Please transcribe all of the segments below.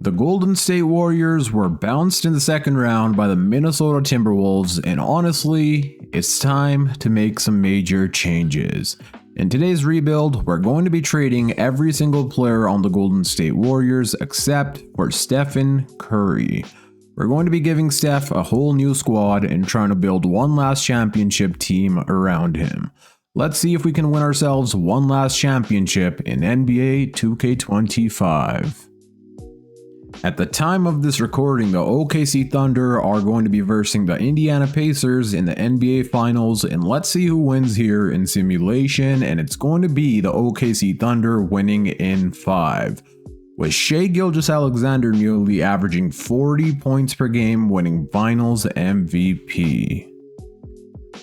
The Golden State Warriors were bounced in the second round by the Minnesota Timberwolves, and honestly, it's time to make some major changes. In today's rebuild, we're going to be trading every single player on the Golden State Warriors except for Stephen Curry. We're going to be giving Steph a whole new squad and trying to build one last championship team around him. Let's see if we can win ourselves one last championship in NBA 2K25. At the time of this recording, the OKC Thunder are going to be versing the Indiana Pacers in the NBA Finals, and let's see who wins here in simulation, and it's going to be the OKC Thunder winning in 5. With Shai Gilgeous-Alexander nearly averaging 40 points per game, winning Finals MVP.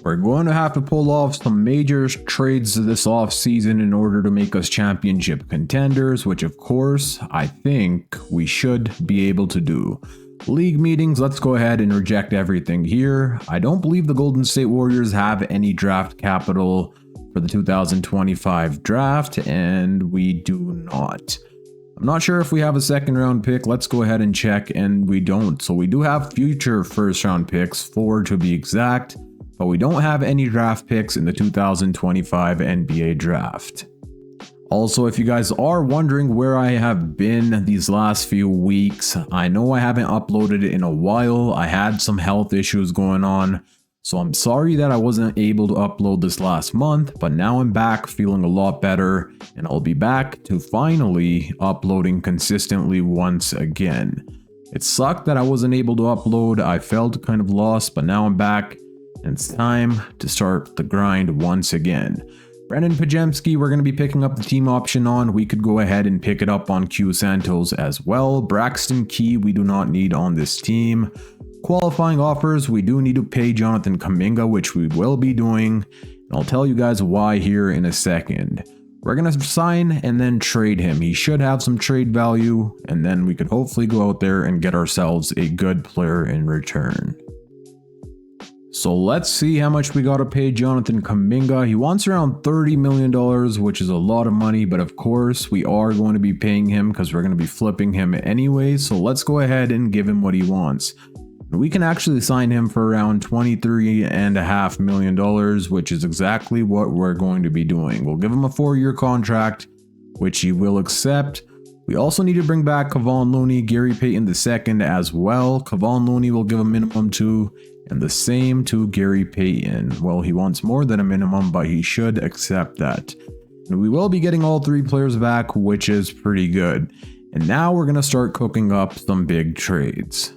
We're going to have to pull off some major trades this offseason in order to make us championship contenders, which of course, I think we should be able to do. League meetings, let's go ahead and reject everything here. I don't believe the Golden State Warriors have any draft capital for the 2025 draft, and we do not. I'm not sure if we have a second round pick. Let's go ahead and check, and we don't. So we do have future first round picks, 4 to be exact. But we don't have any draft picks in the 2025 NBA draft. Also, if you guys are wondering where I have been these last few weeks, I know I haven't uploaded in a while. I had some health issues going on, so I'm sorry that I wasn't able to upload this last month, but now I'm back feeling a lot better, and I'll be back to finally uploading consistently once again. It sucked that I wasn't able to upload. I felt kind of lost, but now I'm back. It's time to start the grind once again. Brandon Pajemski, we're going to be picking up the team option on. We could go ahead and pick it up on Q Santos as well. Braxton Key, we do not need on this team. Qualifying offers, we do need to pay Jonathan Kuminga, which we will be doing. And I'll tell you guys why here in a second. We're going to sign and then trade him. He should have some trade value, and then we could hopefully go out there and get ourselves a good player in return. So let's see how much we gotta pay Jonathan Kuminga. He wants around $30 million, which is a lot of money, but of course we are going to be paying him because we're going to be flipping him anyway. So let's go ahead and give him what he wants. We can actually sign him for around $23.5 million, which is exactly what we're going to be doing. We'll give him a 4-year contract, which he will accept. We also need to bring back Kevon Looney, Gary Payton II as well. Kevon Looney will give a minimum to, and the same to Gary Payton. Well, he wants more than a minimum, but he should accept that. And we will be getting all 3 players back, which is pretty good. And now we're going to start cooking up some big trades.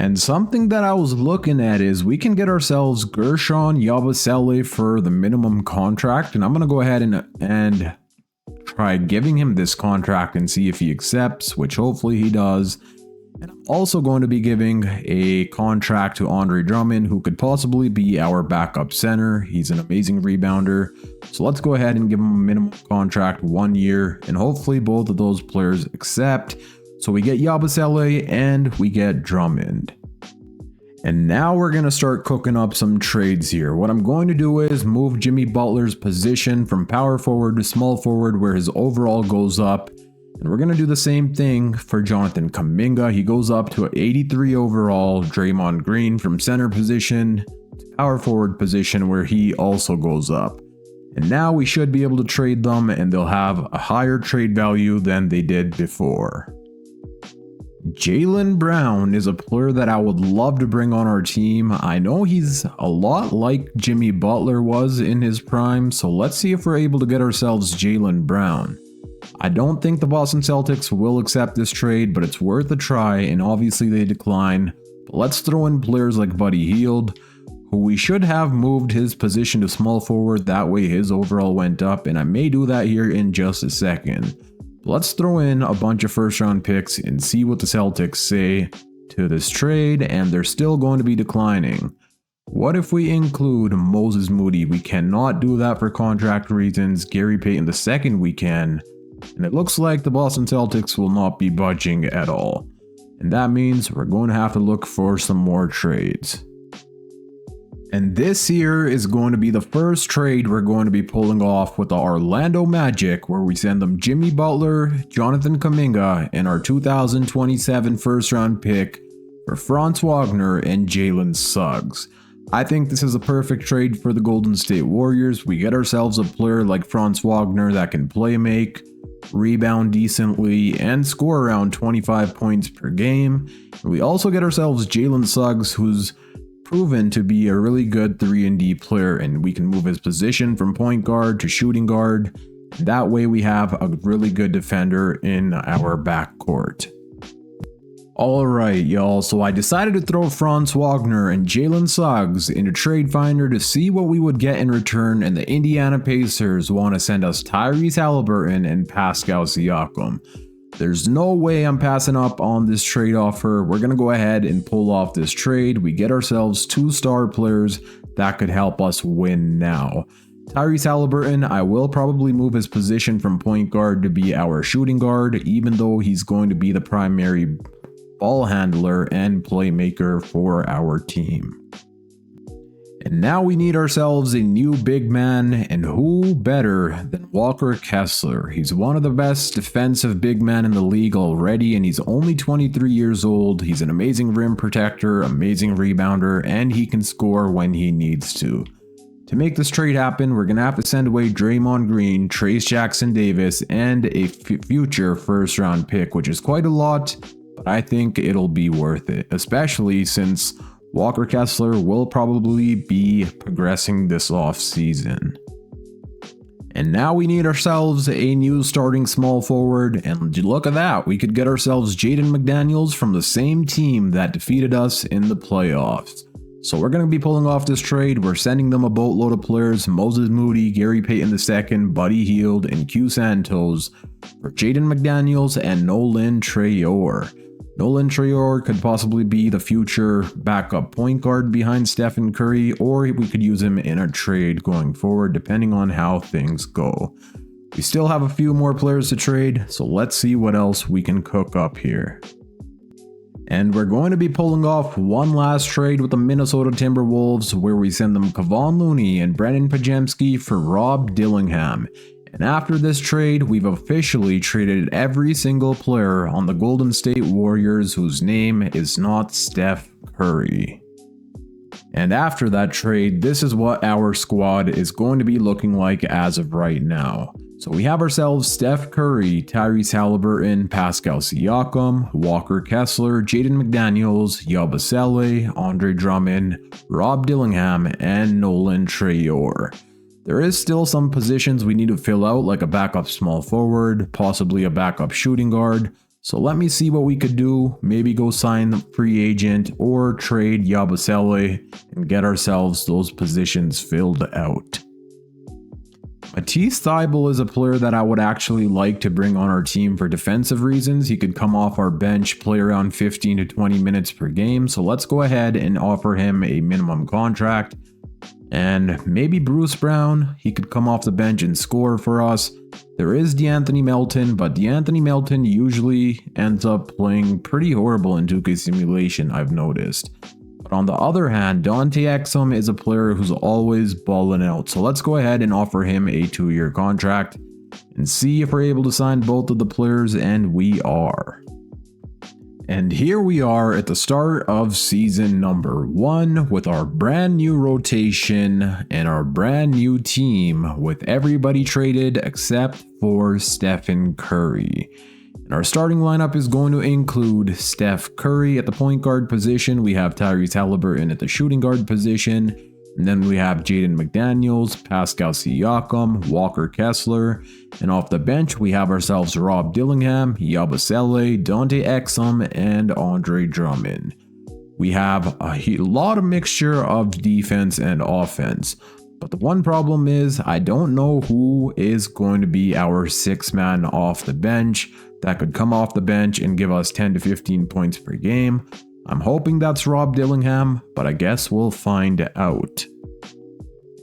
And something that I was looking at is we can get ourselves Gershon Yabusele for the minimum contract. And I'm going to go ahead and try giving him this contract and see if he accepts, which hopefully he does. And I'm also going to be giving a contract to Andre Drummond, who could possibly be our backup center. He's an amazing rebounder. So let's go ahead and give him a minimum contract, 1 year, and hopefully both of those players accept. So we get Yabusele and we get Drummond. And now we're going to start cooking up some trades here. What I'm going to do is move Jimmy Butler's position from power forward to small forward, where his overall goes up. And we're going to do the same thing for Jonathan Kuminga. He goes up to an 83 overall. Draymond Green from center position to power forward position, where he also goes up. And now we should be able to trade them, and they'll have a higher trade value than they did before. Jaylen Brown is a player that I would love to bring on our team. I know he's a lot like Jimmy Butler was in his prime, so let's see if we're able to get ourselves Jaylen Brown. I don't think the Boston Celtics will accept this trade, but it's worth a try, and obviously they decline. But let's throw in players like Buddy Hield, who we should have moved his position to small forward. That way his overall went up, and I may do that here in just a second. But let's throw in a bunch of first round picks and see what the Celtics say to this trade, and they're still going to be declining. What if we include Moses Moody? We cannot do that for contract reasons. Gary Payton II we can. And it looks like the Boston Celtics will not be budging at all. And that means we're going to have to look for some more trades. And this here is going to be the first trade we're going to be pulling off with the Orlando Magic, where we send them Jimmy Butler, Jonathan Kuminga, and our 2027 first round pick for Franz Wagner and Jalen Suggs. I think this is a perfect trade for the Golden State Warriors. We get ourselves a player like Franz Wagner that can play make, rebound decently, and score around 25 points per game. And we also get ourselves Jalen Suggs, who's proven to be a really good 3-and-D player, and we can move his position from point guard to shooting guard. That way we have a really good defender in our backcourt. Alright y'all, so I decided to throw Franz Wagner and Jalen Suggs into Trade Finder to see what we would get in return, and the Indiana Pacers want to send us Tyrese Haliburton and Pascal Siakam. There's no way I'm passing up on this trade offer. We're going to go ahead and pull off this trade. We get ourselves 2 star players that could help us win now. Tyrese Haliburton, I will probably move his position from point guard to be our shooting guard, even though he's going to be the primary ball handler and playmaker for our team. And now we need ourselves a new big man, and who better than Walker Kessler? He's one of the best defensive big men in the league already, and he's only 23 years old. He's an amazing rim protector, amazing rebounder, and he can score when he needs to. To make this trade happen, we're going to have to send away Draymond Green, Trayce Jackson-Davis, and a future first round pick, which is quite a lot, but I think it'll be worth it, especially since Walker Kessler will probably be progressing this offseason. And now we need ourselves a new starting small forward, and look at that, we could get ourselves Jaden McDaniels from the same team that defeated us in the playoffs. So we're going to be pulling off this trade. We're sending them a boatload of players: Moses Moody, Gary Payton II, Buddy Hield, and Q Santos for Jaden McDaniels and Nolan Traore. Nolan Traore could possibly be the future backup point guard behind Steph and Curry, or we could use him in a trade going forward, depending on how things go. We still have a few more players to trade, so let's see what else we can cook up here. And we're going to be pulling off one last trade with the Minnesota Timberwolves, where we send them Kevon Looney and Brendan Pajemski for Rob Dillingham. And after this trade, we've officially traded every single player on the Golden State Warriors whose name is not Steph Curry. And after that trade, this is what our squad is going to be looking like as of right now. So we have ourselves Steph Curry, Tyrese Haliburton, Pascal Siakam, Walker Kessler, Jaden McDaniels, Yabusele, Andre Drummond, Rob Dillingham, and Nolan Traore. There is still some positions we need to fill out, like a backup small forward, possibly a backup shooting guard. So let me see what we could do. Maybe go sign the free agent or trade Yabusele and get ourselves those positions filled out. Matisse Thybulle is a player that I would actually like to bring on our team for defensive reasons. He could come off our bench, play around 15 to 20 minutes per game. So let's go ahead and offer him a minimum contract. And maybe Bruce Brown, he could come off the bench and score for us. There is DeAnthony Melton, but DeAnthony Melton usually ends up playing pretty horrible in 2K Simulation, I've noticed. But on the other hand, Dante Exum is a player who's always balling out. So let's go ahead and offer him a 2-year contract and see if we're able to sign both of the players, and we are. And here we are at the start of season number 1 with our brand new rotation and our brand new team, with everybody traded except for Stephen Curry. And our starting lineup is going to include Steph Curry at the point guard position. We have Tyrese Haliburton at the shooting guard position. And then we have Jaden McDaniels, Pascal Siakam, Walker Kessler. And off the bench, we have ourselves Rob Dillingham, Yabusele, Dante Exum, and Andre Drummond. We have a lot of mixture of defense and offense. But the one problem is I don't know who is going to be our 6th man off the bench that could come off the bench and give us 10 to 15 points per game. I'm hoping that's Rob Dillingham, but I guess we'll find out.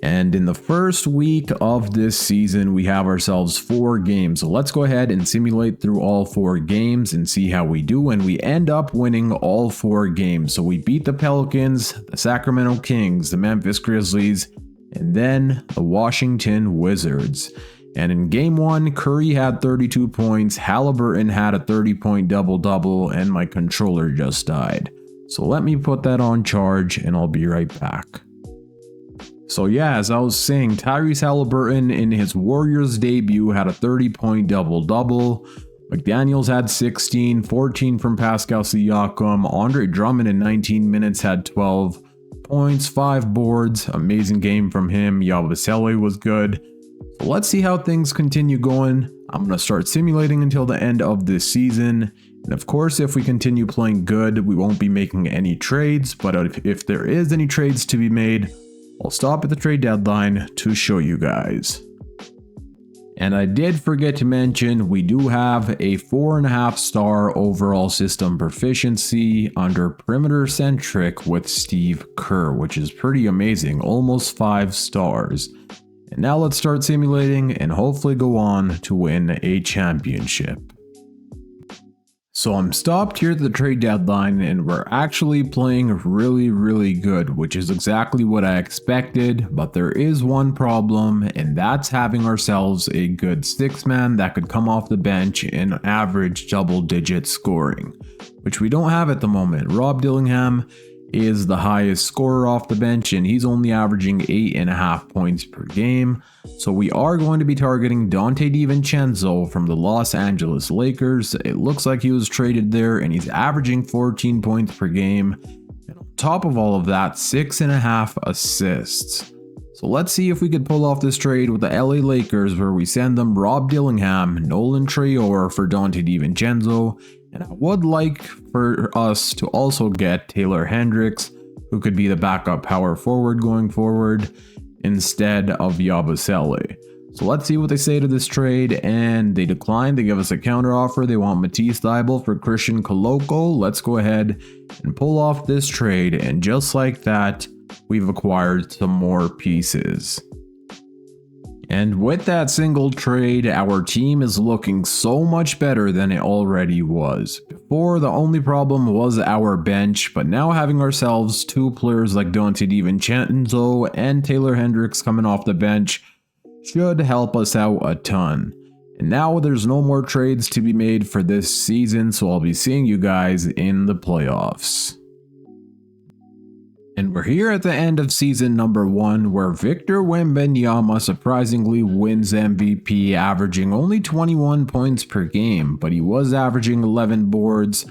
And in the first week of this season, we have ourselves 4 games. So let's go ahead and simulate through all 4 games and see how we do. And we end up winning all 4 games. So we beat the Pelicans, the Sacramento Kings, the Memphis Grizzlies, and then the Washington Wizards. And in game 1, Curry had 32 points, Halliburton had a 30-point double-double, and my controller just died. So let me put that on charge and I'll be right back. So yeah, as I was saying, Tyrese Halliburton in his Warriors debut had a 30-point double-double. McDaniels had 16, 14 from Pascal Siakam. Andre Drummond in 19 minutes had 12 points, 5 boards. Amazing game from him. Yabusele was good. So let's see how things continue going. I'm going to start simulating until the end of this season. And of course, if we continue playing good, we won't be making any trades. But if there is any trades to be made, I'll stop at the trade deadline to show you guys. And I did forget to mention, we do have a 4.5-star overall system proficiency under perimeter centric with Steve Kerr, which is pretty amazing, almost 5 stars. And now let's start simulating and hopefully go on to win a championship. So I'm stopped here at the trade deadline and we're actually playing really good, which is exactly what I expected, but there is one problem, and that's having ourselves a good 6-man that could come off the bench and average double-digit scoring, which we don't have at the moment. Rob Dillingham is the highest scorer off the bench and he's only averaging 8.5 points per game. So we are going to be targeting Dante DiVincenzo from the Los Angeles Lakers. It looks like he was traded there and he's averaging 14 points per game. And on top of all of that, 6.5 assists. So let's see if we could pull off this trade with the LA Lakers where we send them Rob Dillingham, Nolan Traore for Dante DiVincenzo. And I would like for us to also get Taylor Hendricks, who could be the backup power forward going forward, instead of Yabusele. So let's see what they say to this trade, and they decline. They give us a counter offer. They want Matisse Thybulle for Christian Koloko. Let's go ahead and pull off this trade, and just like that, we've acquired some more pieces. And with that single trade, our team is looking so much better than it already was. Before, the only problem was our bench, but now having ourselves 2 players like Dante DiVincenzo and Taylor Hendricks coming off the bench should help us out a ton. And now there's no more trades to be made for this season, so I'll be seeing you guys in the playoffs. And we're here at the end of season number 1, where Victor Wembanyama surprisingly wins MVP, averaging only 21 points per game, but he was averaging 11 boards,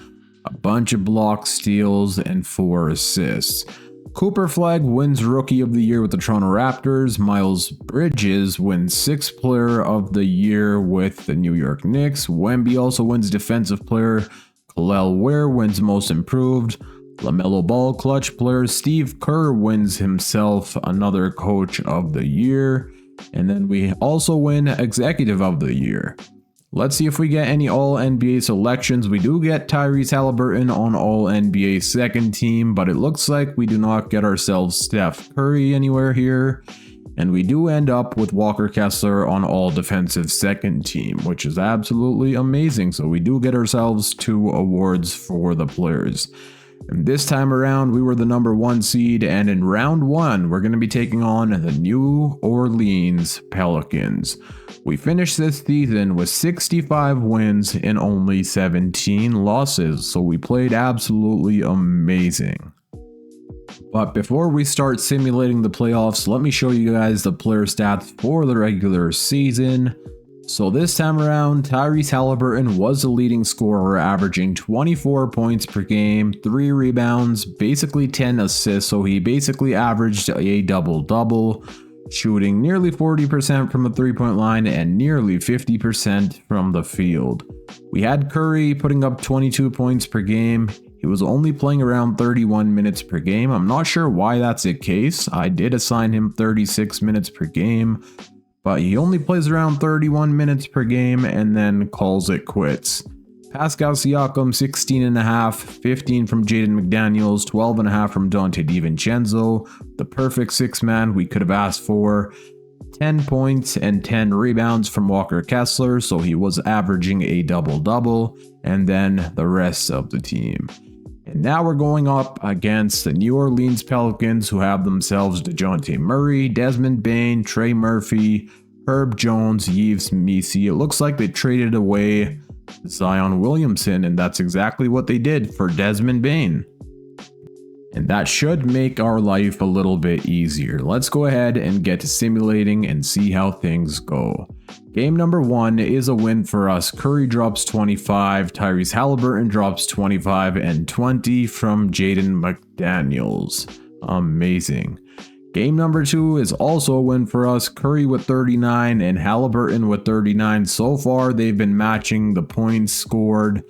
a bunch of block steals, and 4 assists. Cooper Flagg wins Rookie of the Year with the Toronto Raptors. Miles Bridges wins 6th Player of the Year with the New York Knicks. Wemby also wins Defensive Player. Kel'el Ware wins Most Improved. LaMelo Ball Clutch Player. Steve Kerr wins himself another Coach of the Year. And then we also win Executive of the Year. Let's see if we get any All-NBA selections. We do get Tyrese Halliburton on All-NBA second team, but it looks like we do not get ourselves Steph Curry anywhere here. And we do end up with Walker Kessler on All-Defensive second team, which is absolutely amazing. So we do get ourselves 2 awards for the players. And this time around, we were the number 1 seed, and in round 1, we're going to be taking on the New Orleans Pelicans. We finished this season with 65 wins and only 17 losses, so we played absolutely amazing. But before we start simulating the playoffs, let me show you guys the player stats for the regular season. So this time around, Tyrese Halliburton was the leading scorer, averaging 24 points per game, 3 rebounds, basically 10 assists, so he basically averaged a double-double, shooting nearly 40% from the 3-point line and nearly 50% from the field. We had Curry putting up 22 points per game. He was only playing around 31 minutes per game. I'm not sure why that's the case. I did assign him 36 minutes per game. But he only plays around 31 minutes per game and then calls it quits. Pascal Siakam 16.5, 15 from Jaden McDaniels, 12.5 from Dante DiVincenzo, the perfect six-man we could have asked for. 10 points and 10 rebounds from Walker Kessler, so he was averaging a double-double, and then the rest of the team. And now we're going up against the New Orleans Pelicans, who have themselves DeJounte Murray, Desmond Bane, Trey Murphy, Herb Jones, Yves Missi. It looks like they traded away Zion Williamson, and that's exactly what they did for Desmond Bane. And that should make our life a little bit easier. Let's go ahead and get to simulating and see how things go. Game number 1 is a win for us. Curry drops 25, Tyrese Halliburton drops 25, and 20 from Jaden McDaniels. Amazing. Game number 2 is also a win for us. Curry with 39 and Halliburton with 39. So far, they've been matching the points scored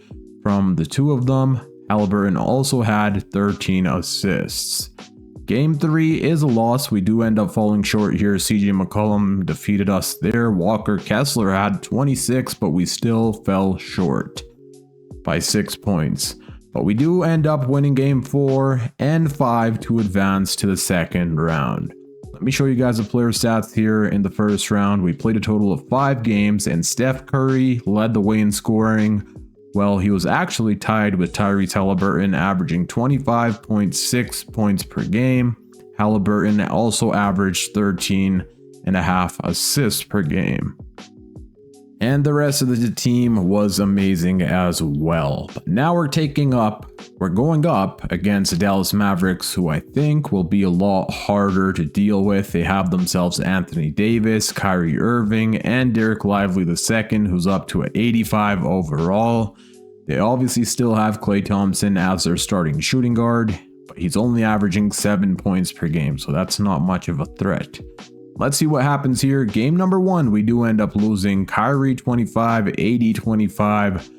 from the two of them. Halliburton also had 13 assists. Game 3 is a loss. We do end up falling short here. CJ McCollum defeated us there. Walker Kessler had 26, but we still fell short by 6 points. But we do end up winning game 4 and 5 to advance to the second round. Let me show you guys the player stats here in the first round. We played a total of 5 games, and Steph Curry led the way in scoring. Well, he was actually tied with Tyrese Halliburton, averaging 25.6 points per game. Halliburton also averaged 13.5 assists per game. And the rest of the team was amazing as well. But now we're going up against the Dallas Mavericks, who I think will be a lot harder to deal with. They have themselves Anthony Davis, Kyrie Irving, and Derek Lively II, who's up to an 85 overall. They obviously still have Klay Thompson as their starting shooting guard, but he's only averaging 7 points per game, so that's not much of a threat. Let's see what happens here. Game number 1, we do end up losing. Kyrie 25, AD 25.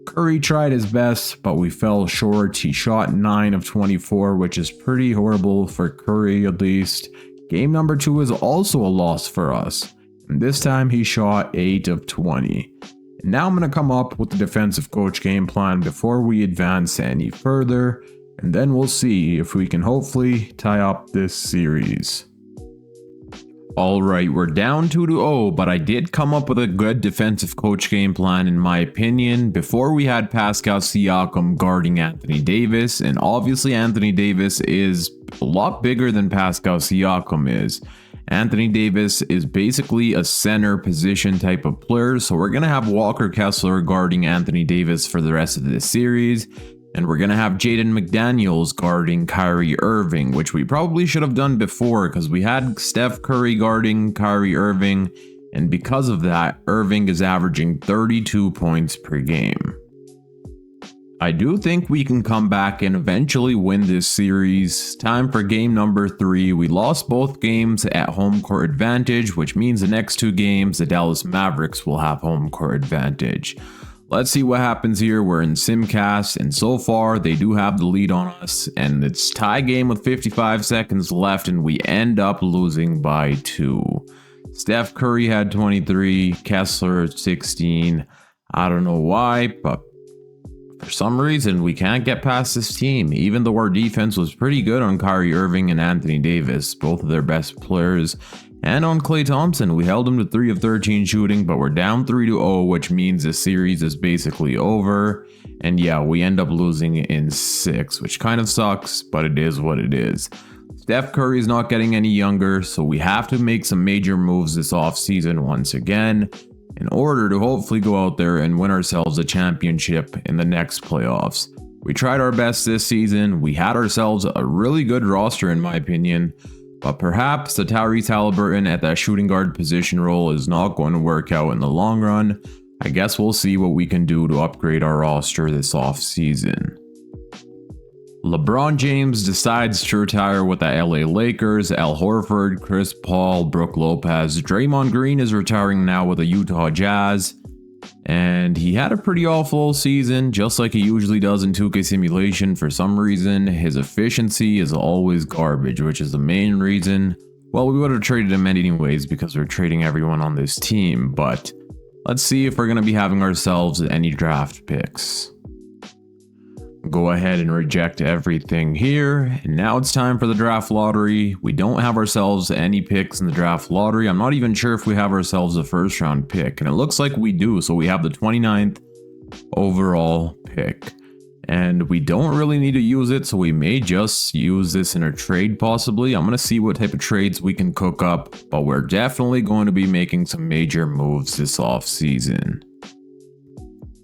Curry tried his best, but we fell short. He shot 9 of 24, which is pretty horrible for Curry at least. Game number 2 is also a loss for us, and this time he shot 8 of 20. And now I'm going to come up with the defensive coach game plan before we advance any further, and then we'll see if we can hopefully tie up this series. Alright, we're down 2-0, but I did come up with a good defensive coach game plan in my opinion. Before we had Pascal Siakam guarding Anthony Davis, and obviously Anthony Davis is a lot bigger than Pascal Siakam is. Anthony Davis is basically a center position type of player, so we're going to have Walker Kessler guarding Anthony Davis for the rest of this series. And we're going to have Jaden McDaniels guarding Kyrie Irving, which we probably should have done before because we had Steph Curry guarding Kyrie Irving. And because of that, Irving is averaging 32 points per game. I do think we can come back and eventually win this series. Time for game number 3. We lost both games at home court advantage, which means the next 2 games, the Dallas Mavericks will have home court advantage. Let's see what happens here. We're in Simcast, and so far they do have the lead on us, and it's tie game with 55 seconds left, and we end up losing by 2. Steph Curry had 23, Kessler 16. I don't know why, but for some reason we can't get past this team, even though our defense was pretty good on Kyrie Irving and Anthony Davis, both of their best players. And on Klay Thompson, we held him to 3 of 13 shooting, but we're down 3-0, which means the series is basically over. And yeah, we end up losing in 6, which kind of sucks, but it is what it is. Steph Curry is not getting any younger, so we have to make some major moves this offseason once again in order to hopefully go out there and win ourselves a championship in the next playoffs. We tried our best this season. We had ourselves a really good roster in my opinion. But perhaps the Tyrese Halliburton at that shooting guard position role is not going to work out in the long run. I guess we'll see what we can do to upgrade our roster this offseason. LeBron James decides to retire with the LA Lakers. Al Horford, Chris Paul, Brook Lopez. Draymond Green is retiring now with the Utah Jazz. And he had a pretty awful season, just like he usually does in 2K Simulation. For some reason, his efficiency is always garbage, which is the main reason. Well, we would have traded him anyways because we're trading everyone on this team, but Let's see if we're going to be having ourselves any draft picks. Go ahead and reject everything here. And now it's time for the draft lottery. We don't have ourselves any picks in the draft lottery. I'm not even sure if we have ourselves a first round pick. And it looks like we do. So we have the 29th overall pick. And we don't really need to use it. So we may just use this in a trade possibly. I'm going to see what type of trades we can cook up. But we're definitely going to be making some major moves this offseason.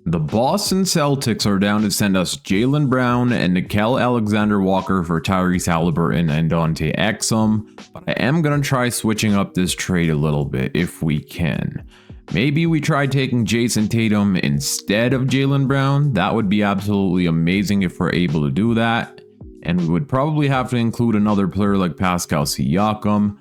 The Boston Celtics are down to send us Jaylen Brown and Nickeil Alexander-Walker for Tyrese Haliburton and Dante Exum, but I am going to try switching up this trade a little bit if we can. Maybe we try taking Jason Tatum instead of Jaylen Brown. That would be absolutely amazing if we're able to do that. And we would probably have to include another player like Pascal Siakam.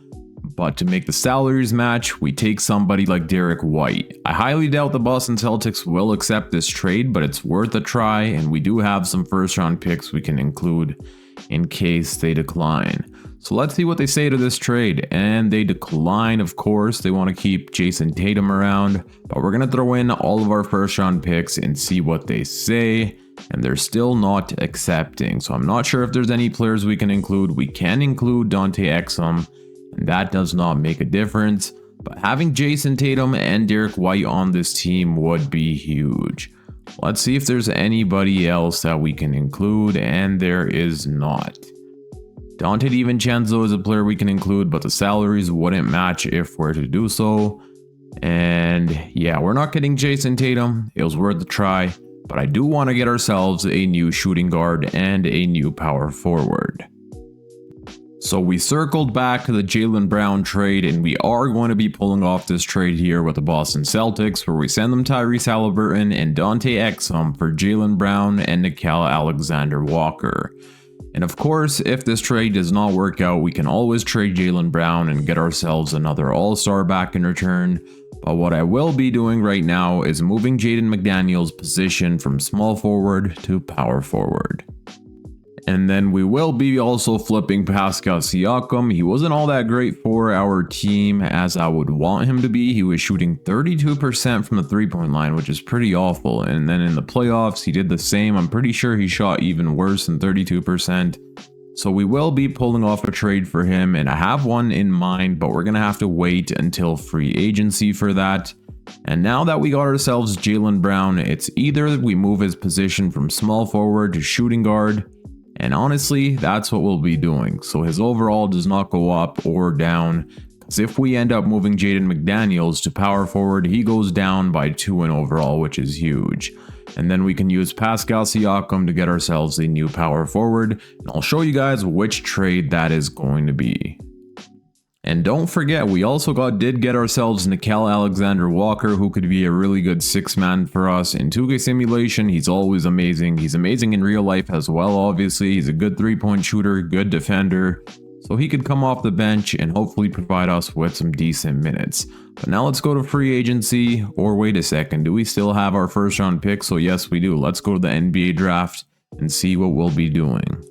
But to make the salaries match, we take somebody like Derek White. I highly doubt the Boston Celtics will accept this trade, but it's worth a try, and we do have some first round picks we can include in case they decline. So let's see what they say to this trade. And they decline, of course. They want to keep Jason Tatum around, but we're going to throw in all of our first round picks and see what they say. And they're still not accepting. So I'm not sure if there's any players we can include. We can include Dante Exum. And that does not make a difference, but having Jason Tatum and Derek White on this team would be huge. Let's see if there's anybody else that we can include, and there is not. Dante DiVincenzo is a player we can include, but the salaries wouldn't match if we're to do so. And yeah, we're not getting Jason Tatum. It was worth a try, but I do want to get ourselves a new shooting guard and a new power forward. So we circled back to the Jaylen Brown trade, and we are going to be pulling off this trade here with the Boston Celtics, where we send them Tyrese Haliburton and Dante Exum for Jaylen Brown and Nickeil Alexander-Walker. And of course, if this trade does not work out, we can always trade Jaylen Brown and get ourselves another all-star back in return. But what I will be doing right now is moving Jaden McDaniels' position from small forward to power forward. And then we will be also flipping Pascal Siakam. He wasn't all that great for our team as I would want him to be. He was shooting 32% from the three-point line, which is pretty awful. And then in the playoffs, he did the same. I'm pretty sure he shot even worse than 32%. So we will be pulling off a trade for him, and I have one in mind, but we're going to have to wait until free agency for that. And now that we got ourselves Jaylen Brown, it's either we move his position from small forward to shooting guard. And honestly, that's what we'll be doing. So his overall does not go up or down. Because if we end up moving Jaden McDaniels to power forward, he goes down by 2 in overall, which is huge. And then we can use Pascal Siakam to get ourselves a new power forward. And I'll show you guys which trade that is going to be. And don't forget, we also did get ourselves Nickeil Alexander-Walker, who could be a really good 6-man for us. In 2K Simulation, he's always amazing. He's amazing in real life as well, obviously. He's a good 3-point shooter, good defender. So he could come off the bench and hopefully provide us with some decent minutes. But now let's go to free agency. Or wait a second, do we still have our first round pick? So yes, we do. Let's go to the NBA draft and see what we'll be doing.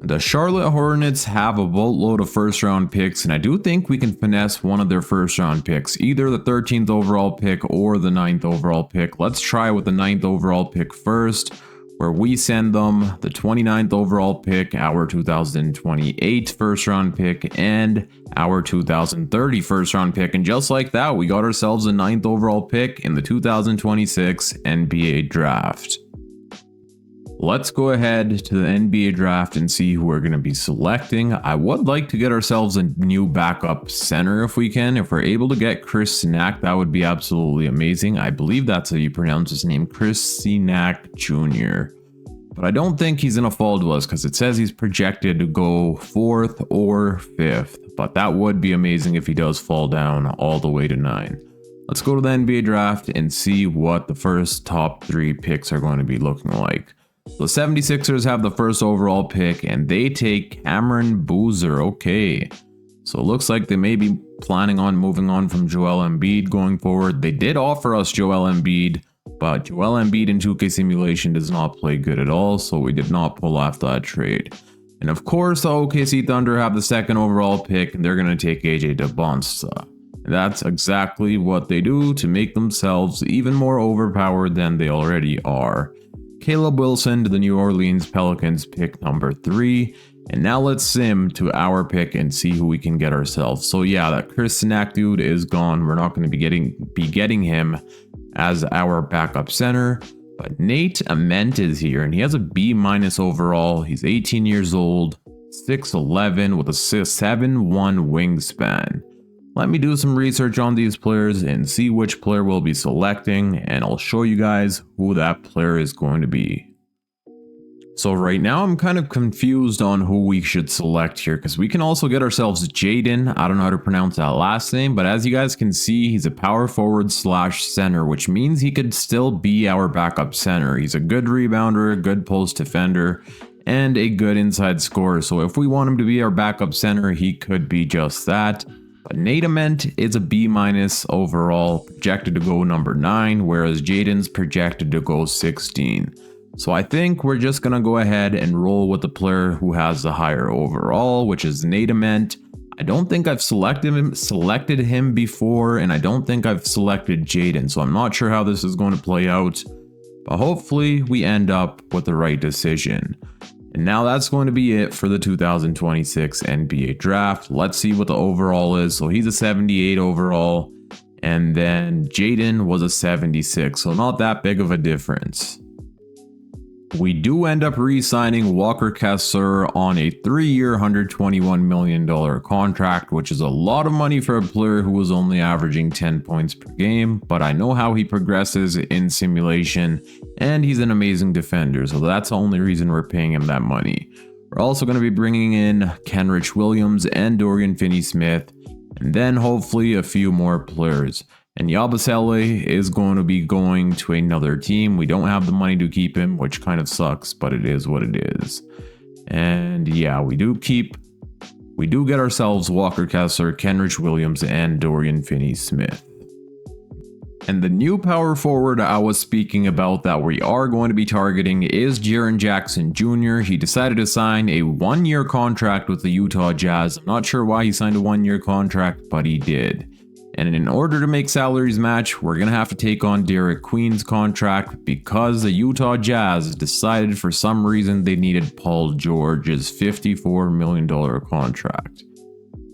The Charlotte Hornets have a boatload of first round picks, and I do think we can finesse one of their first round picks, either the 13th overall pick or the 9th overall pick. Let's try with the 9th overall pick first, where we send them the 29th overall pick, our 2028 first round pick, and our 2030 first round pick. And just like that, we got ourselves a 9th overall pick in the 2026 NBA draft. Let's go ahead to the NBA draft and see who we're going to be selecting. I would like to get ourselves a new backup center if we can. If we're able to get Chris Sinak, that would be absolutely amazing. I believe that's how you pronounce his name, Chris Sinak Jr. But I don't think he's going to fall to us because it says he's projected to go 4th or 5th. But that would be amazing if he does fall down all the way to 9. Let's go to the NBA draft and see what the first top 3 picks are going to be looking like. The 76ers have the first overall pick, and they take Cameron Boozer. Okay, so it looks like they may be planning on moving on from Joel Embiid going forward. They did offer us Joel Embiid, but Joel Embiid in 2K Simulation does not play good at all, so we did not pull off that trade. And of course, the OKC Thunder have the 2nd overall pick, and they're going to take AJ Debonsa. That's exactly what they do to make themselves even more overpowered than they already are. Caleb Wilson to the New Orleans Pelicans, pick number 3. And now let's sim to our pick and see who we can get ourselves. So yeah, that Chris Snack dude is gone. We're not going to be getting him as our backup center. But Nate Ament is here, and he has a B- overall. He's 18 years old, 6'11", with a 7'1" wingspan. Let me do some research on these players and see which player we'll be selecting, and I'll show you guys who that player is going to be. So right now I'm kind of confused on who we should select here, because we can also get ourselves Jaden. I don't know how to pronounce that last name, but as you guys can see, he's a power forward / center, which means he could still be our backup center. He's a good rebounder, good post defender, and a good inside scorer. So if we want him to be our backup center, he could be just that. But Nate Ament is a B- overall, projected to go number 9, whereas Jaden's projected to go 16. So I think we're just going to go ahead and roll with the player who has the higher overall, which is Nate Ament. I don't think I've selected him before, and I don't think I've selected Jaden, so I'm not sure how this is going to play out. But hopefully we end up with the right decision. And now that's going to be it for the 2026 NBA draft. Let's see what the overall is. So he's a 78 overall, and then Jaden was a 76, so not that big of a difference. We do end up re-signing Walker Kessler on a 3-year, $121 million contract, which is a lot of money for a player who was only averaging 10 points per game, but I know how he progresses in simulation, and he's an amazing defender, so that's the only reason we're paying him that money. We're also going to be bringing in Kenrich Williams and Dorian Finney-Smith, and then hopefully a few more players. And Yabusele is going to be going to another team. We don't have the money to keep him, which kind of sucks, but it is what it is. And yeah, we do get ourselves Walker Kessler, Kenrich Williams, and Dorian Finney-Smith. And the new power forward I was speaking about that we are going to be targeting is Jaren Jackson Jr. He decided to sign a 1-year contract with the Utah Jazz. I'm not sure why he signed a 1-year contract, but he did. And in order to make salaries match, we're going to have to take on Derek Queen's contract because the Utah Jazz decided for some reason they needed Paul George's $54 million contract.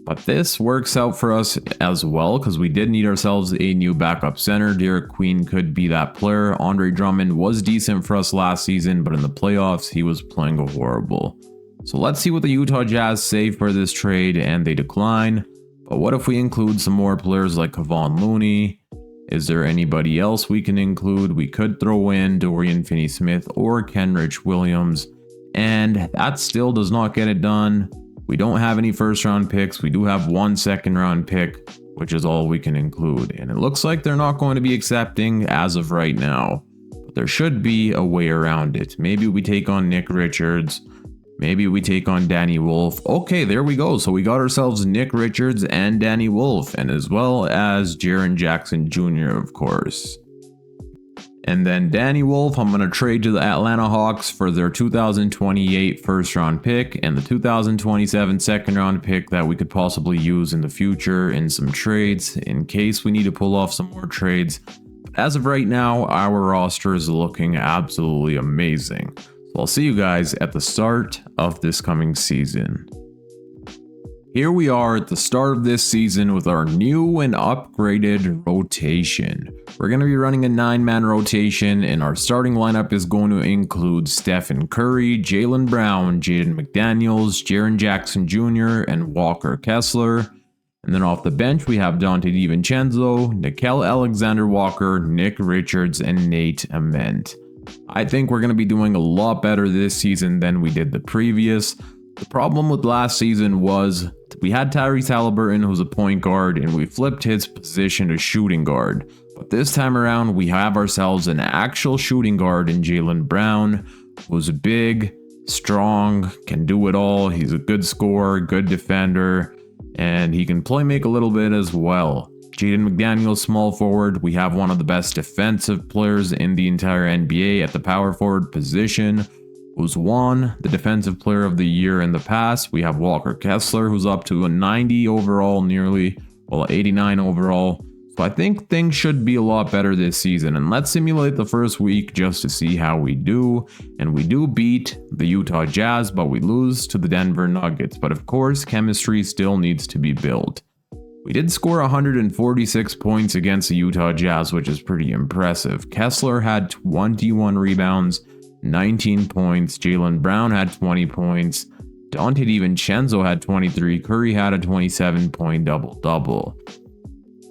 But this works out for us as well because we did need ourselves a new backup center. Derek Queen could be that player. Andre Drummond was decent for us last season, but in the playoffs, he was playing horrible. So let's see what the Utah Jazz say for this trade, and they decline. But what if we include some more players like Kevon Looney? Is there anybody else we can include? We could throw in Dorian Finney-Smith or Kenrich Williams, and that still does not get it done. We don't have any first round picks. We do have 1 second round pick, which is all we can include. And it looks like they're not going to be accepting as of right now. But there should be a way around it. Maybe we take on Nick Richards. Maybe we take on Danny Wolf. Okay, there we go. So we got ourselves Nick Richards and Danny Wolf, and as well as Jaren Jackson Jr., of course. And then Danny Wolf, I'm going to trade to the Atlanta Hawks for their 2028 first round pick and the 2027 second round pick that we could possibly use in the future in some trades in case we need to pull off some more trades. But as of right now, our roster is looking absolutely amazing. So I'll see you guys at the start of this coming season. Here we are at the start of this season with our new and upgraded rotation. We're going to be running a 9-man rotation, and our starting lineup is going to include Stephen Curry, Jaylen Brown, Jaden McDaniels, Jaren Jackson Jr., and Walker Kessler. And then off the bench, we have Dante DiVincenzo, Nickeil Alexander-Walker, Nick Richards, and Nate Ament. I think we're going to be doing a lot better this season than we did the previous. The problem with last season was we had Tyrese Haliburton, who's a point guard, and we flipped his position to shooting guard. But this time around, we have ourselves an actual shooting guard in Jaylen Brown, who's big, strong, can do it all. He's a good scorer, good defender, and he can play make a little bit as well. Jaden McDaniels, small forward. We have one of the best defensive players in the entire NBA at the power forward position, who's won the defensive player of the year in the past. We have Walker Kessler, who's up to a 90 overall nearly. well, 89 overall. So I think things should be a lot better this season, and let's simulate the first week just to see how we do. And we do beat the Utah Jazz, but we lose to the Denver Nuggets. But of course, chemistry still needs to be built. We did score 146 points against the Utah Jazz, which is pretty impressive. Kessler had 21 rebounds, 19 points. Jaylen Brown had 20 points. Donte DiVincenzo had 23. Curry had a 27-point double-double.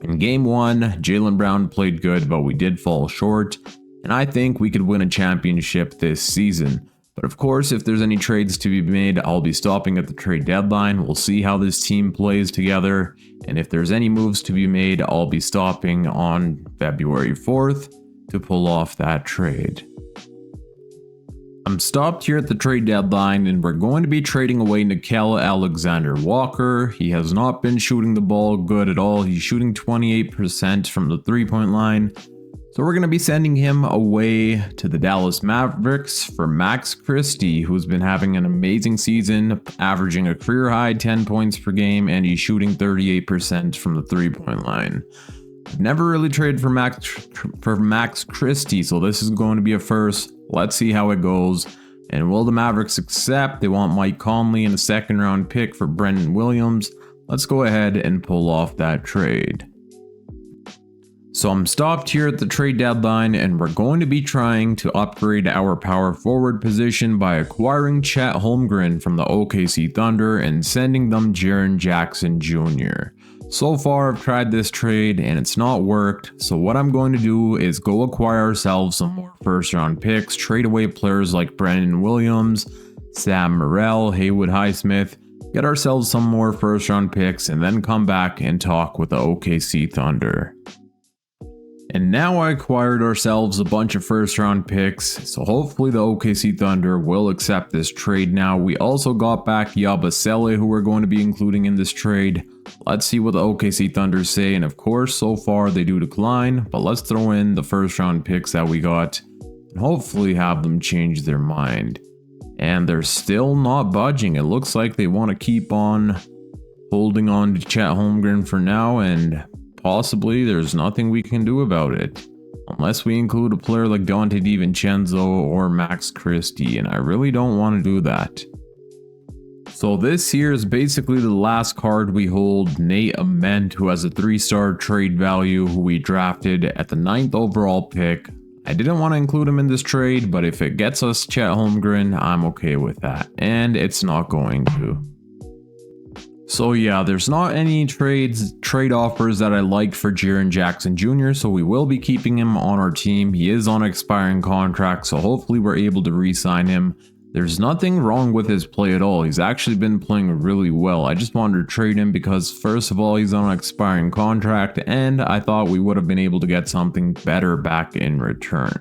In game 1, Jaylen Brown played good, but we did fall short, and I think we could win a championship this season. But of course, if there's any trades to be made, I'll be stopping at the trade deadline. We'll see how this team plays together, and if there's any moves to be made, I'll be stopping on February 4th to pull off that trade. I'm stopped here at the trade deadline, and we're going to be trading away Nickeil Alexander-Walker. He has not been shooting the ball good at all. He's shooting 28% from the three-point line. So we're going to be sending him away to the Dallas Mavericks for Max Christie, who's been having an amazing season, averaging a career-high 10 points per game, and he's shooting 38% from the three-point line. I've never really traded for Max Christie, so this is going to be a first. Let's see how it goes. And will the Mavericks accept? They want Mike Conley and a second-round pick for Brendan Williams. Let's go ahead and pull off that trade. So I'm stopped here at the trade deadline, and we're going to be trying to upgrade our power forward position by acquiring Chet Holmgren from the OKC Thunder and sending them Jaren Jackson Jr. So far, I've tried this trade and it's not worked, so what I'm going to do is go acquire ourselves some more first round picks, trade away players like Brendan Williams, Sam Morrell, Haywood Highsmith, get ourselves some more first round picks, and then come back and talk with the OKC Thunder. And now I acquired ourselves a bunch of first round picks, so hopefully the OKC Thunder will accept this trade now. We also got back Yabusele, who we're going to be including in this trade. Let's see what the OKC Thunder say, and of course, so far they do decline, but let's throw in the first round picks that we got and hopefully have them change their mind. And they're still not budging. It looks like they want to keep on holding on to Chet Holmgren for now, and possibly there's nothing we can do about it. Unless we include a player like Donte DiVincenzo or Max Christie, and I really don't want to do that. So this here is basically the last card we hold, Nate Ament, who has a 3-star trade value, who we drafted at the 9th overall pick. I didn't want to include him in this trade, but if it gets us Chet Holmgren, I'm okay with that, and it's not going to. So yeah, there's not any trade offers that I like for Jaren Jackson Jr., so we will be keeping him on our team. He is on an expiring contract, so hopefully we're able to re-sign him. There's nothing wrong with his play at all. He's actually been playing really well. I just wanted to trade him because first of all, he's on an expiring contract, and I thought we would have been able to get something better back in return,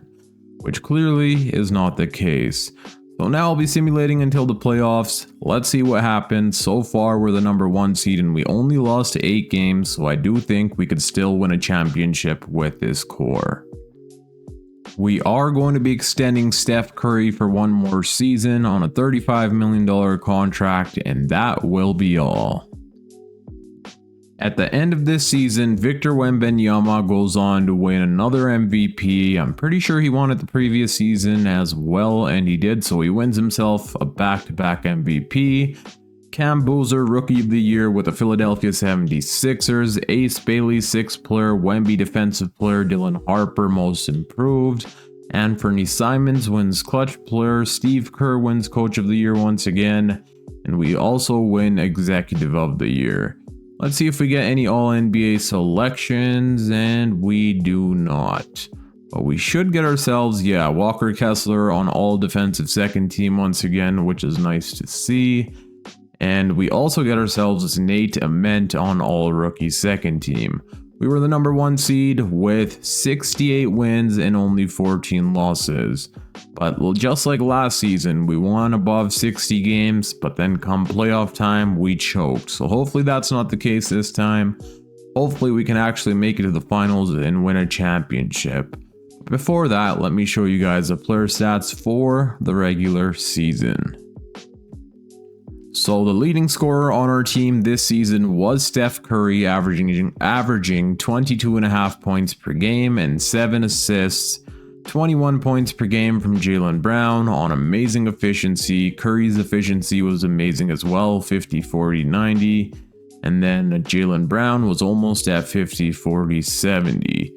which clearly is not the case. So now I'll be simulating until the playoffs. Let's see what happens. So far, we're the number 1 seed and we only lost 8 games, so I do think we could still win a championship with this core. We are going to be extending Steph Curry for one more season on a $35 million contract, and that will be all. At the end of this season, Victor Wembanyama goes on to win another MVP. I'm pretty sure he won it the previous season as well, and he did, so he wins himself a back-to-back MVP. Cam Boozer, Rookie of the Year with the Philadelphia 76ers. Ace Bailey, 6th player. Wemby, Defensive Player. Dylan Harper, Most Improved. Anthony Simons wins Clutch Player. Steve Kerr wins Coach of the Year once again. And we also win Executive of the Year. Let's see if we get any All-NBA selections, and we do not. But we should get ourselves, Walker Kessler on All Defensive Second Team once again, which is nice to see. And we also get ourselves Nate Ament on All Rookie Second Team. We were the number 1 seed with 68 wins and only 14 losses. But just like last season, we won above 60 games, but then come playoff time, we choked. So hopefully that's not the case this time. Hopefully we can actually make it to the finals and win a championship. Before that, let me show you guys the player stats for the regular season. So the leading scorer on our team this season was Steph Curry, averaging 22.5 points per game and 7 assists. 21 points per game from Jaylen Brown on amazing efficiency. Curry's efficiency was amazing as well, 50, 40, 90. And then Jaylen Brown was almost at 50, 40, 70.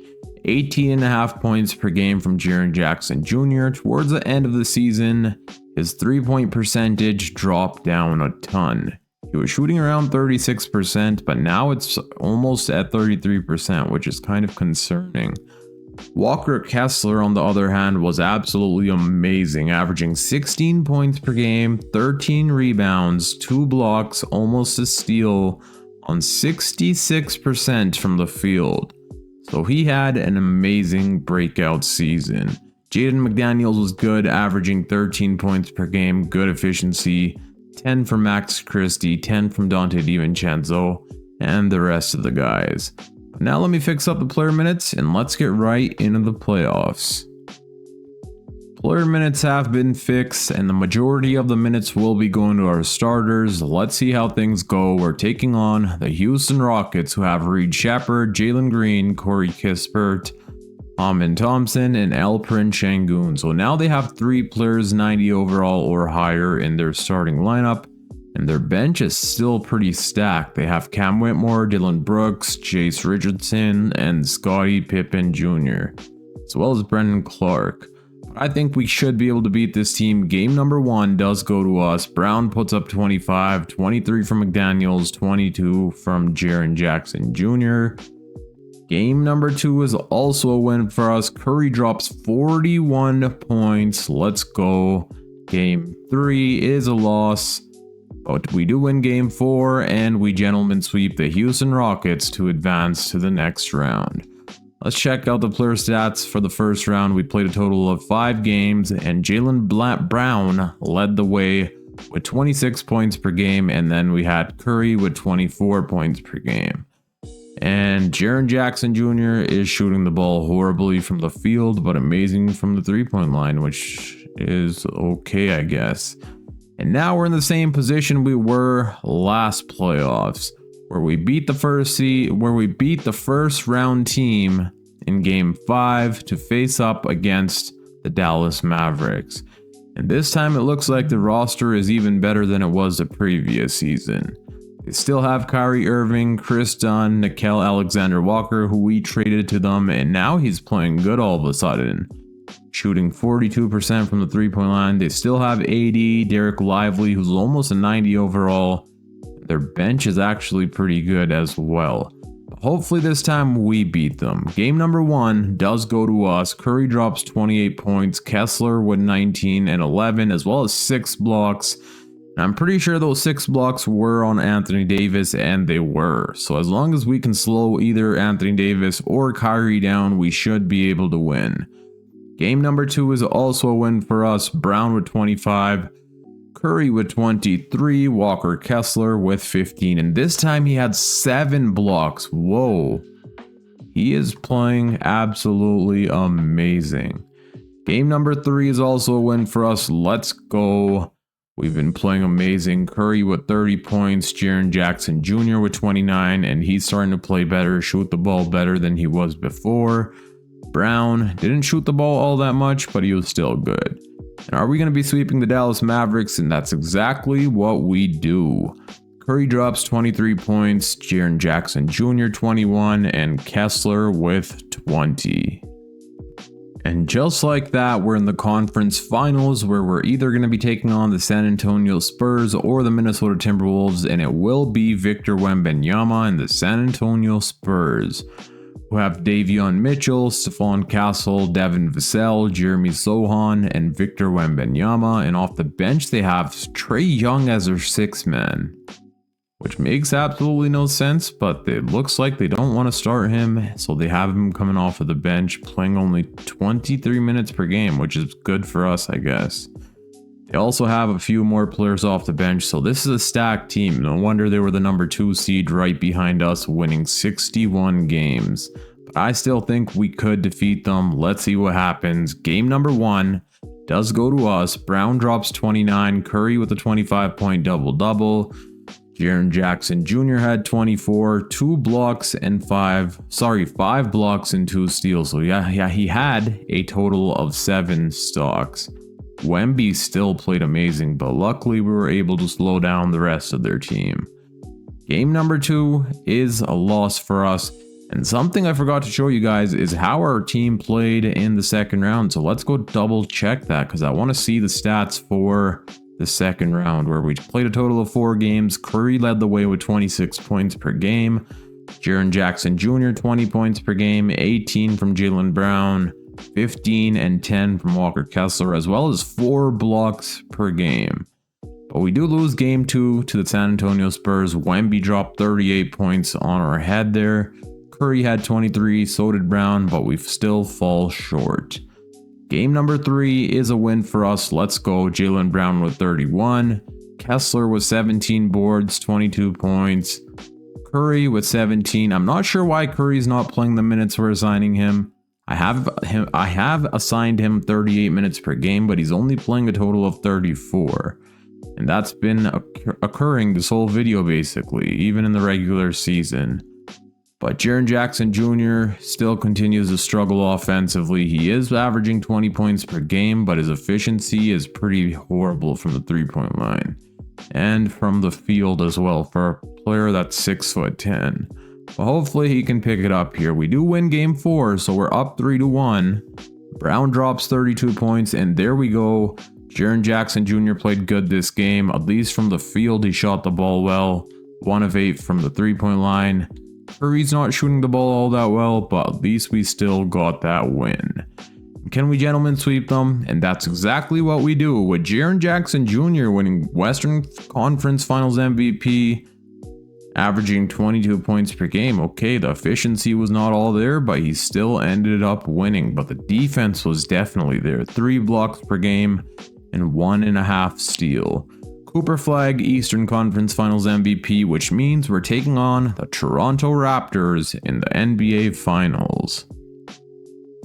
18.5 points per game from Jaren Jackson Jr. Towards the end of the season, his 3-point percentage dropped down a ton. He was shooting around 36%, but now it's almost at 33%, which is kind of concerning. Walker Kessler, on the other hand, was absolutely amazing, averaging 16 points per game, 13 rebounds, 2 blocks, almost a steal on 66% from the field. So he had an amazing breakout season. Jaden McDaniels was good, averaging 13 points per game, good efficiency, 10 from Max Christie, 10 from Dante DiVincenzo, and the rest of the guys. Now let me fix up the player minutes and let's get right into the playoffs. Player minutes have been fixed and the majority of the minutes will be going to our starters. Let's see how things go. We're taking on the Houston Rockets, who have Reed Shepherd, Jalen Green, Corey Kispert, Amin Thompson, and Alperen Şengün. So now they have 3 players 90 overall or higher in their starting lineup. And their bench is still pretty stacked. They have Cam Whitmore, Dylan Brooks, Jace Richardson, and Scottie Pippen Jr., as well as Brendan Clark. But I think we should be able to beat this team. Game number 1 does go to us. Brown puts up 25, 23 from McDaniels, 22 from Jaren Jackson Jr. Game number 2 is also a win for us. Curry drops 41 points. Let's go. Game 3 is a loss. But we do win game 4 and we gentlemen sweep the Houston Rockets to advance to the next round. Let's check out the player stats for the first round. We played a total of 5 games and Jaylen Brown led the way with 26 points per game, and then we had Curry with 24 points per game. And Jaren Jackson Jr. is shooting the ball horribly from the field, but amazing from the 3-point line, which is okay, I guess. And now we're in the same position we were last playoffs, where we beat the first round team in game 5 to face up against the Dallas Mavericks. And this time it looks like the roster is even better than it was the previous season. They still have Kyrie Irving, Chris Dunn, Nickeil Alexander-Walker, who we traded to them, and now he's playing good all of a sudden, shooting 42% from the 3-point line. They still have AD, Derek Lively, who's almost a 90 overall. Their bench is actually pretty good as well. But hopefully this time we beat them. Game number 1 does go to us. Curry drops 28 points, Kessler with 19 and 11, as well as 6 blocks. And I'm pretty sure those 6 blocks were on Anthony Davis, and they were. So as long as we can slow either Anthony Davis or Kyrie down, we should be able to win. Game number 2 is also a win for us. Brown with 25, Curry with 23, Walker Kessler with 15, and this time he had 7 blocks. Whoa. He is playing absolutely amazing. Game number 3 is also a win for us. Let's go. We've been playing amazing. Curry with 30 points, Jaren Jackson Jr. with 29, and he's starting to play better, shoot the ball better than he was before. Brown didn't shoot the ball all that much, but he was still good. And are we going to be sweeping the Dallas Mavericks? And that's exactly what we do. Curry drops 23 points, Jaren Jackson Jr. 21, and Kessler with 20. And just like that, we're in the conference finals, where we're either going to be taking on the San Antonio Spurs or the Minnesota Timberwolves, and it will be Victor Wembanyama and the San Antonio Spurs, who have Davion Mitchell, Stephon Castle, Devin Vassell, Jeremy Sohan, and Victor Wembanyama. And off the bench, they have Trae Young as their 6th man, which makes absolutely no sense, but it looks like they don't want to start him, so they have him coming off of the bench, playing only 23 minutes per game, which is good for us, I guess. They also have a few more players off the bench, so this is a stacked team. No wonder they were the number 2 seed right behind us, winning 61 games. But I still think we could defeat them. Let's see what happens. Game number 1 does go to us. Brown drops 29, Curry with a 25-point double-double. Jaren Jackson Jr. had 24, 5 blocks and 2 steals. So yeah, he had a total of 7 stocks. Wemby still played amazing, but luckily we were able to slow down the rest of their team. Game number 2 is a loss for us. And something I forgot to show you guys is how our team played in the second round. So let's go double check that because I want to see the stats for the second round where we played a total of 4 games. Curry led the way with 26 points per game. Jaren Jackson Jr. 20 points per game, 18 from Jaylen Brown, 15 and 10 from Walker Kessler, as well as 4 blocks per game. But we do lose game 2 to the San Antonio Spurs. Wemby dropped 38 points on our head there. Curry had 23, so did Brown, but we still fall short. Game number 3 is a win for us. Let's go. Jaylen Brown with 31. Kessler with 17 boards, 22 points. Curry with 17. I'm not sure why Curry's not playing the minutes we're assigning him. I have assigned him 38 minutes per game, but he's only playing a total of 34. And that's been occurring this whole video basically, even in the regular season. But Jaren Jackson Jr. still continues to struggle offensively. He is averaging 20 points per game, but his efficiency is pretty horrible from the 3-point line. And from the field as well for a player that's 6'10". But hopefully he can pick it up here. We do win game 4, so we're up 3-1. Brown drops 32 points, and there we go. Jaren Jackson Jr. played good this game. At least from the field, he shot the ball well. 1 of 8 from the 3-point line. Curry's not shooting the ball all that well, but at least we still got that win. Can we gentlemen sweep them? And that's exactly what we do, with Jaren Jackson Jr. winning Western Conference Finals MVP, averaging 22 points per game. Okay, the efficiency was not all there, but he still ended up winning. But the defense was definitely there. 3 blocks per game and 1.5 steal. Cooper Flag, Eastern Conference Finals MVP, which means we're taking on the Toronto Raptors in the NBA Finals.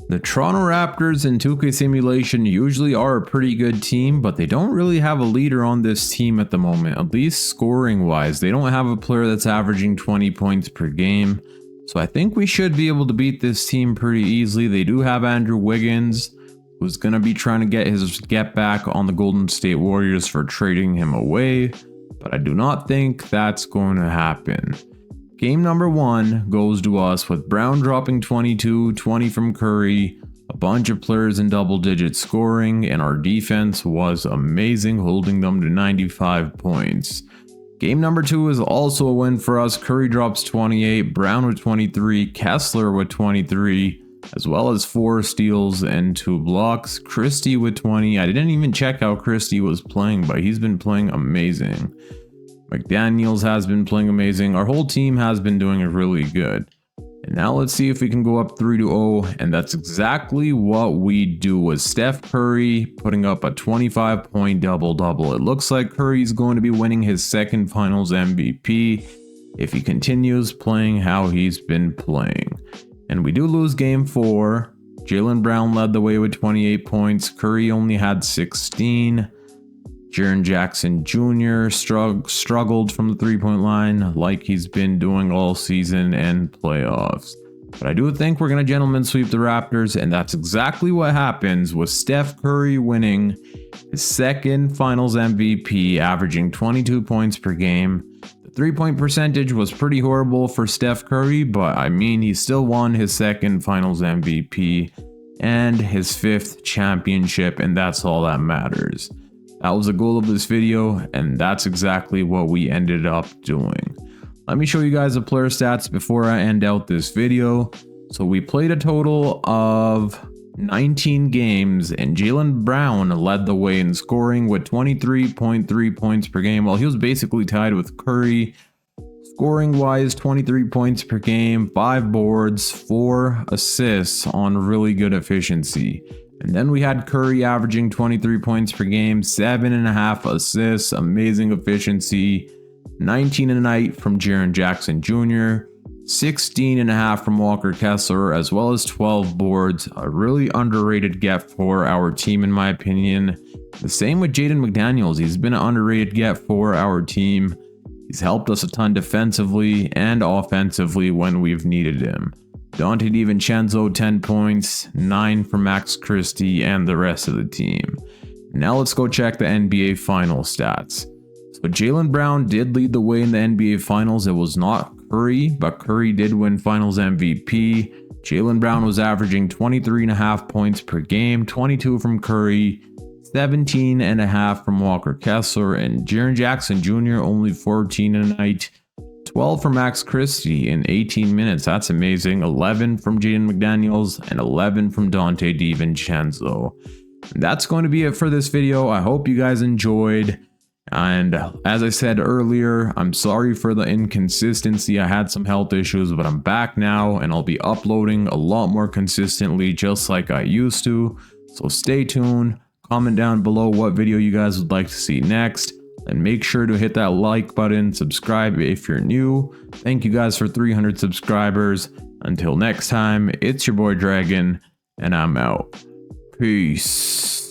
The Toronto Raptors in 2K Simulation usually are a pretty good team, but they don't really have a leader on this team at the moment, at least scoring wise. They don't have a player that's averaging 20 points per game, so I think we should be able to beat this team pretty easily. They do have Andrew Wiggins, who's going to be trying to get his get back on the Golden State Warriors for trading him away, but I do not think that's going to happen. Game number 1 goes to us with Brown dropping 22, 20 from Curry, a bunch of players in double-digit scoring, and our defense was amazing, holding them to 95 points. Game number 2 is also a win for us. Curry drops 28, Brown with 23, Kessler with 23, as well as 4 steals and 2 blocks. Christie with 20. I didn't even check how Christie was playing, but he's been playing amazing. McDaniels has been playing amazing. Our whole team has been doing really good. And now let's see if we can go up 3-0, and that's exactly what we do, with Steph Curry putting up a 25-point double-double. It looks like Curry's going to be winning his second Finals MVP if he continues playing how he's been playing. And we do lose game 4. Jaylen Brown led the way with 28 points. Curry only had 16. Jaren Jackson Jr. struggled from the 3-point line like he's been doing all season and playoffs. But I do think we're going to gentlemen sweep the Raptors, and that's exactly what happens, with Steph Curry winning his second Finals MVP, averaging 22 points per game. The 3-point percentage was pretty horrible for Steph Curry, but I mean, he still won his second Finals MVP and his 5th championship, and that's all that matters. That was the goal of this video, and that's exactly what we ended up doing. Let me show you guys the player stats before I end out this video. So we played a total of 19 games, and Jaylen Brown led the way in scoring with 23.3 points per game, while he was basically tied with Curry. Scoring wise, 23 points per game, 5 boards, 4 assists on really good efficiency. And then we had Curry averaging 23 points per game, 7.5 assists, amazing efficiency, 19 a night from Jaren Jackson Jr., 16.5 from Walker Kessler, as well as 12 boards. A really underrated get for our team, in my opinion. The same with Jaden McDaniels. He's been an underrated get for our team. He's helped us a ton defensively and offensively when we've needed him. Dante DiVincenzo, 10 points, 9 for Max Christie and the rest of the team. Now let's go check the NBA final stats. So Jaylen Brown did lead the way in the NBA finals. It was not Curry, but Curry did win finals MVP. Jaylen Brown was averaging 23.5 points per game, 22 from Curry, 17.5 from Walker Kessler, and Jaren Jackson Jr. only 14 a night, 12 from Max Christie in 18 minutes. That's amazing. 11 from Jaden McDaniels and 11 from Dante DiVincenzo. And that's going to be it for this video. I hope you guys enjoyed. And as I said earlier, I'm sorry for the inconsistency. I had some health issues, but I'm back now and I'll be uploading a lot more consistently, just like I used to. So stay tuned. Comment down below what video you guys would like to see next. And make sure to hit that like button, subscribe if you're new. Thank you guys for 300 subscribers. Until next time, it's your boy Dragon, and I'm out. Peace.